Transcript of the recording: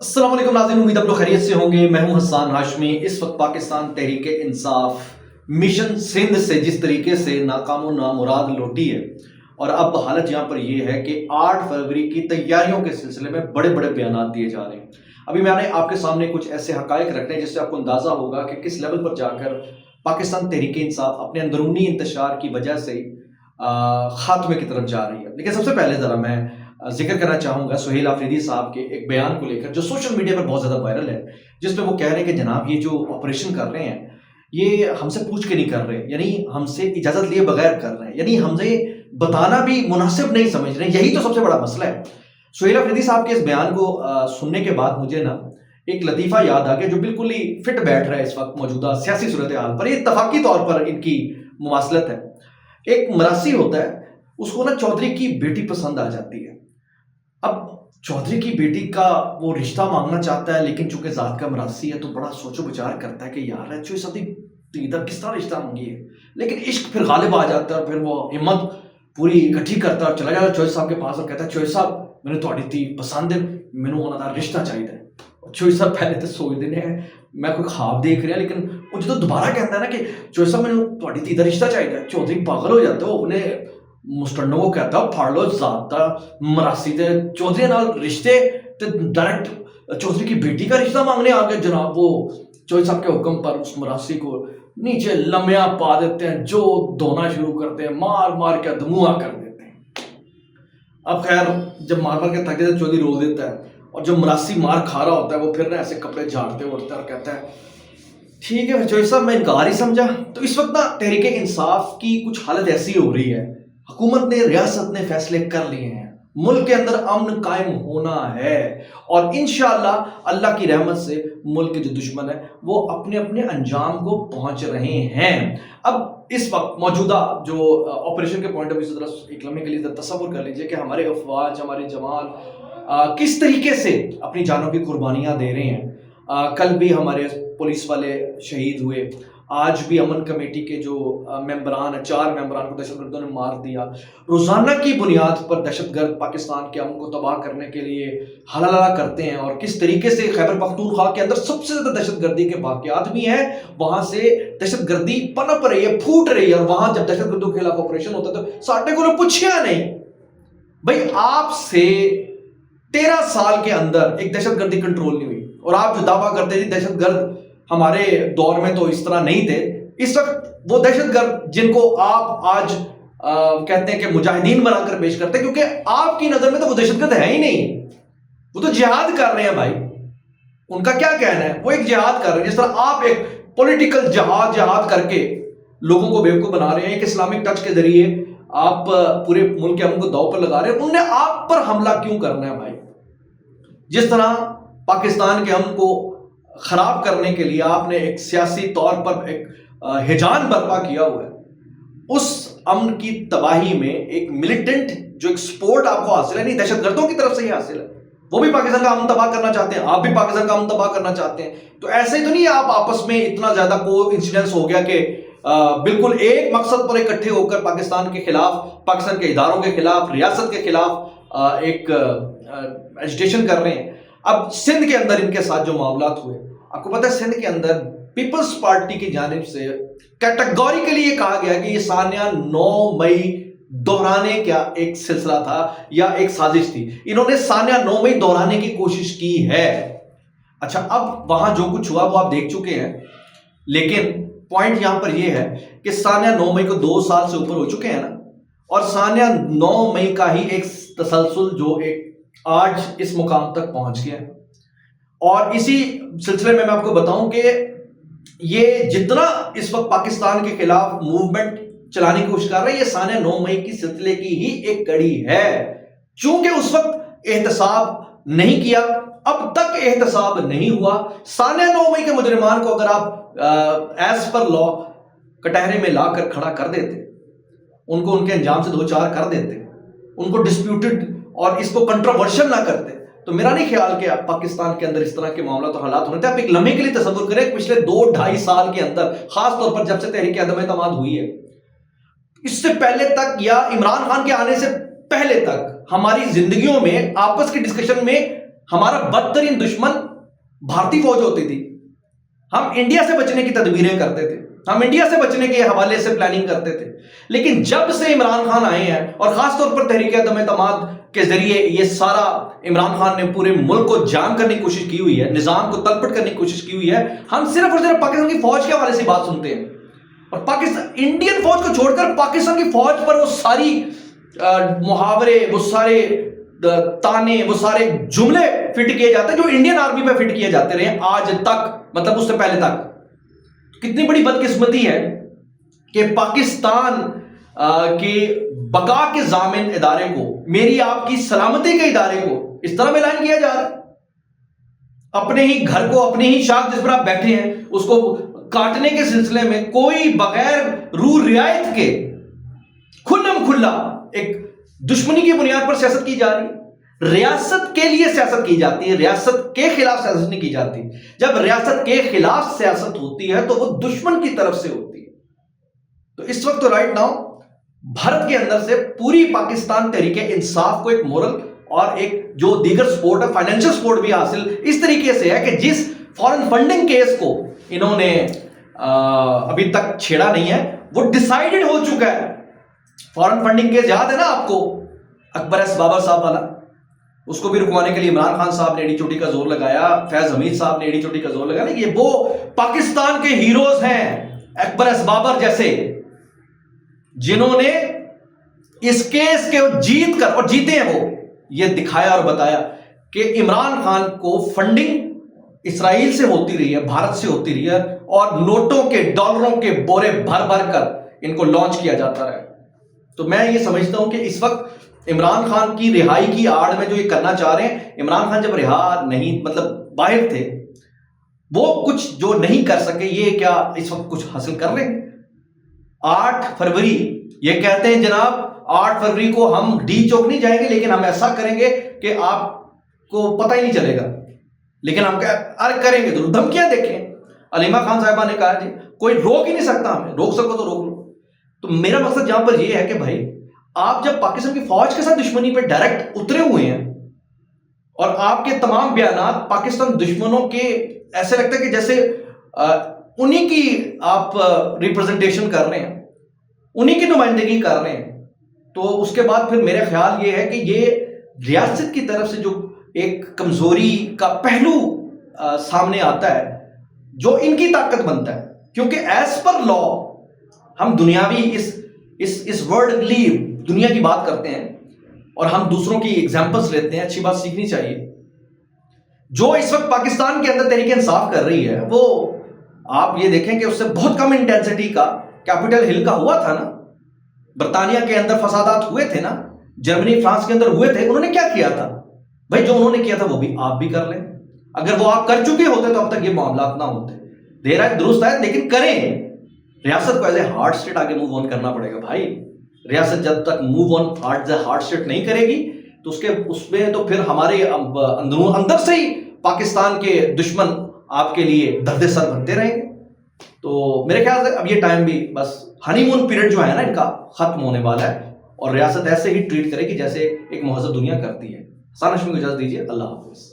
السلام علیکم ناظرین، امید آپ لوگ خیریت سے ہوں گے۔ میں ہوں حسان ہاشمی۔ اس وقت پاکستان تحریک انصاف مشن سندھ سے جس طریقے سے ناکام و نامراد لوٹی ہے، اور اب حالت یہاں پر یہ ہے کہ 8 فروری کی تیاریوں کے سلسلے میں بڑے بڑے بیانات دیے جا رہے ہیں۔ ابھی میں نے آپ کے سامنے کچھ ایسے حقائق رکھنے جس سے آپ کو اندازہ ہوگا کہ کس لیول پر جا کر پاکستان تحریک انصاف اپنے اندرونی انتشار کی وجہ سے خاتمے کی طرف جا رہی ہے۔ لیکن سب سے پہلے ذرا میں ذکر کرنا چاہوں گا سہیل آفریدی صاحب کے ایک بیان کو لے کر جو سوشل میڈیا پر بہت زیادہ وائرل ہے، جس میں وہ کہہ رہے ہیں کہ جناب یہ جو آپریشن کر رہے ہیں یہ ہم سے پوچھ کے نہیں کر رہے، یعنی ہم سے اجازت لیے بغیر کر رہے ہیں، یعنی ہمیں بتانا بھی مناسب نہیں سمجھ رہے ہیں۔ یہی تو سب سے بڑا مسئلہ ہے۔ سہیل آفریدی صاحب کے اس بیان کو سننے کے بعد مجھے نا ایک لطیفہ یاد آ گیا جو بالکل ہی فٹ بیٹھ رہا ہے اس وقت موجودہ سیاسی صورتحال پر۔ یہ اتفاقی طور پر ان کی مماثلت ہے۔ ایک مراسی ہوتا ہے، اس کو نا چودھری کی بیٹی پسند آ جاتی ہے۔ اب چودھری کی بیٹی کا وہ رشتہ مانگنا چاہتا ہے، لیکن چونکہ ذات کا مراسی ہے تو بڑا سوچ و بچار کرتا ہے کہ یار چوئی سدی ادھر کس طرح رشتہ مانگی ہے، لیکن عشق پھر غالب آ جاتا ہے اور پھر وہ ہمت پوری اکٹھی کرتا ہے اور چلا جاتا ہے چوئی صاحب کے پاس اور کہتا ہے چوئی صاحب میں نے تھوڑی تھی پسند ہے، مینوں انہاں دا رشتہ چاہیے۔ چوئی صاحب پہلے تو سوچتے ہیں میں کوئی خواب دیکھ رہا، لیکن وہ جدو دوبارہ کہتا ہے نا کہ چوئی صاحب مینوں تھوڑی تھی دا رشتہ چاہیے، چودھری پاگل ہو جاتا ہے۔ وہ اپنے مسٹنڈوں کو کہتا ہے پھاڑ لو ذات دا مراسی تے چودھری نال رشتے تے ڈائریکٹ چودھری کی بیٹی کا رشتہ مانگنے آ گئے۔ جناب وہ چودھری صاحب کے حکم پر اس مراسی کو نیچے لمیا پا دیتے ہیں، جو دھونا شروع کرتے ہیں، مار مار کے دموع کر دیتے ہیں۔ اب خیر جب مار مار کے تھک جاتے چودھری رو دیتا ہے، اور جب مراسی مار کھا رہا ہوتا ہے وہ پھر نا ایسے کپڑے جھاڑتے اڑتا ہے اور کہتا ہے ٹھیک ہے چودھری صاحب میں انکار ہی سمجھا۔ تو اس وقت نا تحریک انصاف کی کچھ حالت ایسی ہو رہی ہے، حکومت نے ریاست نے فیصلے کر لیے ہیں، ملک کے اندر امن قائم ہونا ہے، اور انشاءاللہ اللہ کی رحمت سے ملک کے جو دشمن ہیں وہ اپنے اپنے انجام کو پہنچ رہے ہیں۔ اب اس وقت موجودہ جو آپریشن کے پوائنٹ آف ویو سے ذرا ایک لمحے کے لیے تصور کر لیجئے کہ ہمارے افواج ہمارے جوان کس طریقے سے اپنی جانوں کی قربانیاں دے رہے ہیں۔ کل بھی ہمارے پولیس والے شہید ہوئے، آج بھی امن کمیٹی کے جو ممبران ہیں 4 ممبران کو دہشت گردوں نے مار دیا۔ روزانہ کی بنیاد پر دہشت گرد پاکستان کے امن کو تباہ کرنے کے لیے حلالہ کرتے ہیں، اور کس طریقے سے خیبر پختونخوا کے اندر سب سے زیادہ دہشت گردی کے واقعات بھی ہیں، وہاں سے دہشت گردی پنپ رہی ہے، پھوٹ رہی ہے، اور وہاں جب دہشت گردوں کے خلاف آپریشن ہوتا ہے تو ساٹھے کو پوچھیا نہیں بھائی آپ سے 13 سال کے اندر ایک دہشت گردی کنٹرول نہیں ہوئی، اور آپ جو دعویٰ کرتے تھے دہشت گرد ہمارے دور میں تو اس طرح نہیں تھے۔ اس وقت وہ دہشت گرد جن کو آپ آج کہتے ہیں کہ مجاہدین بنا کر پیش کرتے ہیں، کیونکہ آپ کی نظر میں تو وہ دہشت گرد ہے ہی نہیں، وہ تو جہاد کر رہے ہیں بھائی۔ ان کا کیا کہنا ہے، وہ ایک جہاد کر رہے ہیں، جس طرح آپ ایک پولیٹیکل جہاد کر کے لوگوں کو بیوقوف بنا رہے ہیں، ایک اسلامک ٹچ کے ذریعے آپ پورے ملک کے امن کو داؤ پر لگا رہے ہیں۔ انہوں نے آپ پر حملہ کیوں کرنا ہے بھائی؟ جس طرح پاکستان کے امن کو خراب کرنے کے لیے آپ نے ایک سیاسی طور پر ایک ہیجان برپا کیا ہوا ہے، اس امن کی تباہی میں ایک ملیٹنٹ جو ایک سپورٹ آپ کو حاصل ہے، نہیں دہشت گردوں کی طرف سے ہی حاصل ہے، وہ بھی پاکستان کا امن تباہ کرنا چاہتے ہیں، آپ بھی پاکستان کا امن تباہ کرنا چاہتے ہیں۔ تو ایسے ہی تو نہیں آپ آپس میں اتنا زیادہ کو انسیڈنس ہو گیا کہ بالکل ایک مقصد پر اکٹھے ہو کر پاکستان کے خلاف، پاکستان کے اداروں کے خلاف، ریاست کے خلاف ایک ایجیٹیشن کر رہے ہیں۔ اب سندھ کے اندر ان کے ساتھ جو معاملات ہوئے، آپ کو پتہ ہے سندھ کے اندر پیپلز پارٹی کی جانب سے کیٹیگوریکلی یہ کہا گیا کہ یہ سانیہ 9 مئی دہرانے کا ایک سلسلہ تھا یا ایک سازش تھی، انہوں نے سانیہ 9 مئی دہرانے کی کوشش کی ہے۔ اچھا اب وہاں جو کچھ ہوا وہ آپ دیکھ چکے ہیں، لیکن پوائنٹ یہاں پر یہ ہے کہ سانیہ 9 مئی کو 2 سال سے اوپر ہو چکے ہیں نا، اور سانیہ 9 مئی کا ہی ایک تسلسل جو ایک آج اس مقام تک پہنچ گیا ہے۔ اور اسی سلسلے میں آپ کو بتاؤں کہ یہ جتنا اس وقت پاکستان کے خلاف موومنٹ چلانے کی کوشش کر رہے ہیں، یہ سانیہ 9 مئی کی سلسلے کی ہی ایک کڑی ہے۔ چونکہ اس وقت احتساب نہیں کیا، اب تک احتساب نہیں ہوا، سانیہ 9 مئی کے مجرمان کو اگر آپ ایز پر لا کٹہرے میں لا کر کھڑا کر دیتے، ان کو ان کے انجام سے دوچار کر دیتے، ان کو ڈسپیوٹڈ اور اس کو کنٹروورشل نہ کرتے، تو میرا نہیں خیال کہ پاکستان کے اندر اس طرح کے معاملات اور حالات ہونے تھے۔ آپ ایک لمحے کے لیے تصور کریں پچھلے 2-2.5 سال کے اندر، خاص طور پر جب سے تحریک عدم اعتماد ہوئی ہے، اس سے پہلے تک یا عمران خان کے آنے سے پہلے تک ہماری زندگیوں میں آپس کی ڈسکشن میں ہمارا بدترین دشمن بھارتی فوج ہوتی تھی. ہم انڈیا سے بچنے کی تدبیریں کرتے تھے, ہم انڈیا سے بچنے کے حوالے سے پلاننگ کرتے تھے. لیکن جب سے عمران خان آئے ہیں, اور خاص طور پر تحریک عدم اعتماد کے ذریعے یہ سارا عمران خان نے پورے ملک کو جام کرنے کی کوشش کی ہوئی ہے, نظام کو تلپٹ کرنے کی کوشش کی ہوئی ہے, ہم صرف اور صرف پاکستان کی فوج کے حوالے سے بات سنتے ہیں. اور پاکستان انڈین فوج کو چھوڑ کر پاکستان کی فوج پر وہ ساری محاورے, وہ سارے تانے, وہ سارے جملے فٹ کیے جاتے ہیں جو انڈین آرمی پہ فٹ کیے جاتے رہے آج تک, مطلب اس سے پہلے تک. کتنی بڑی بدقسمتی ہے کہ پاکستان کے بقا کے ضامن ادارے کو, میری آپ کی سلامتی کے ادارے کو اس طرح ملائن کیا جا رہا ہے. اپنے ہی گھر کو, اپنے ہی شاخ جس پر آپ بیٹھے ہیں اس کو کاٹنے کے سلسلے میں کوئی بغیر روح رعایت کے کھلم کھلا ایک دشمنی کی بنیاد پر سیاست کی جا رہی ہے. ریاست کے لیے سیاست کی جاتی ہے, ریاست کے خلاف سیاست نہیں کی جاتی. جب ریاست کے خلاف سیاست ہوتی ہے تو وہ دشمن کی طرف سے ہوتی ہے. تو اس وقت رائٹ ناؤ بھارت کے اندر سے پوری پاکستان تحریک انصاف کو ایک مورل اور ایک جو دیگر سپورٹ ہے, فائنینشل سپورٹ بھی حاصل اس طریقے سے ہے کہ جس فارن فنڈنگ کیس کو انہوں نے ابھی تک چھیڑا نہیں ہے, وہ ڈیسائیڈڈ ہو چکا ہے. فارن فنڈنگ کیس یاد ہے نا آپ کو, اکبر ایس بابر صاحب والا, اس کو بھی رکوانے کے لیے عمران خان صاحب نے ایڑی چوٹی کا زور لگایا, فیض حمید صاحب نے ایڑی چوٹی کا زور لگایا. یہ وہ پاکستان کے ہیروز ہیں اکبر ایس بابر جیسے, جنہوں نے اس کیس کے جیت کر, اور جیتے ہیں وہ, یہ دکھایا اور بتایا کہ عمران خان کو فنڈنگ اسرائیل سے ہوتی رہی ہے, بھارت سے ہوتی رہی ہے, اور نوٹوں کے, ڈالروں کے بورے بھر بھر کر ان کو لانچ کیا جاتا رہا. تو میں یہ سمجھتا ہوں کہ اس وقت عمران خان کی رہائی کی آڑ میں جو یہ کرنا چاہ رہے ہیں, عمران خان جب رہا نہیں, مطلب باہر تھے, وہ کچھ جو نہیں کر سکے, یہ کیا اس وقت کچھ حاصل کر رہے ہیں. 8 فروری یہ کہتے ہیں جناب 8 فروری کو ہم ڈی چوک نہیں جائیں گے, لیکن ہم ایسا کریں گے کہ آپ کو پتہ ہی نہیں چلے گا, لیکن ہم کیا کریں گے. ضرور دھمکیاں دیکھیں. علیمہ خان صاحبہ نے کہا جی کوئی روک ہی نہیں سکتا, ہمیں روک سکو تو روک لو. تو میرا مقصد یہاں پر یہ ہے کہ بھائی آپ جب پاکستان کی فوج کے ساتھ دشمنی پہ ڈائریکٹ اترے ہوئے ہیں, اور آپ کے تمام بیانات پاکستان دشمنوں کے ایسے لگتا ہے کہ جیسے انہی کی آپ ریپرزنٹیشن کر رہے ہیں, انہی کی نمائندگی کر رہے ہیں, تو اس کے بعد پھر میرا خیال یہ ہے کہ یہ ریاست کی طرف سے جو ایک کمزوری کا پہلو سامنے آتا ہے, جو ان کی طاقت بنتا ہے. کیونکہ ایز پر لا ہم دنیاوی اس ورلڈلی دنیا کی بات کرتے ہیں, اور ہم دوسروں کی ایگزامپلس لیتے ہیں. اچھی بات سیکھنی چاہیے. جو اس وقت پاکستان کے اندر تحریک انصاف کر رہی ہے, وہ آپ یہ دیکھیں کہ اس سے بہت کم انٹینسٹی کا کیپٹل ہل کا ہوا تھا نا. برطانیہ کے اندر فسادات ہوئے تھے نا, جرمنی فرانس کے اندر ہوئے تھے. انہوں نے کیا کیا تھا بھائی؟ جو انہوں نے کیا تھا وہ بھی آپ بھی کر لیں. اگر وہ آپ کر چکے ہوتے تو اب تک یہ معاملات نہ ہوتے. دیر آئے درست آئے, لیکن کریں. ریاست کو ایز اے ہارڈ اسٹیٹ آگے موو آن کرنا پڑے گا بھائی. ریاست جب تک موو آن ہارڈ اسٹیٹ نہیں کرے گی تو اس میں تو پھر ہمارے اندر سے ہی پاکستان کے دشمن آپ کے لیے درد سر بنتے رہیں گے. تو میرے خیال سے اب یہ ٹائم بھی بس ہنی مون پیریڈ جو ہے نا ان کا ختم ہونے والا ہے, اور ریاست ایسے ہی ٹریٹ کرے گی جیسے ایک مہذب دنیا کرتی ہے. حسان ہاشمی کو اجازت دیجیے. اللہ حافظ.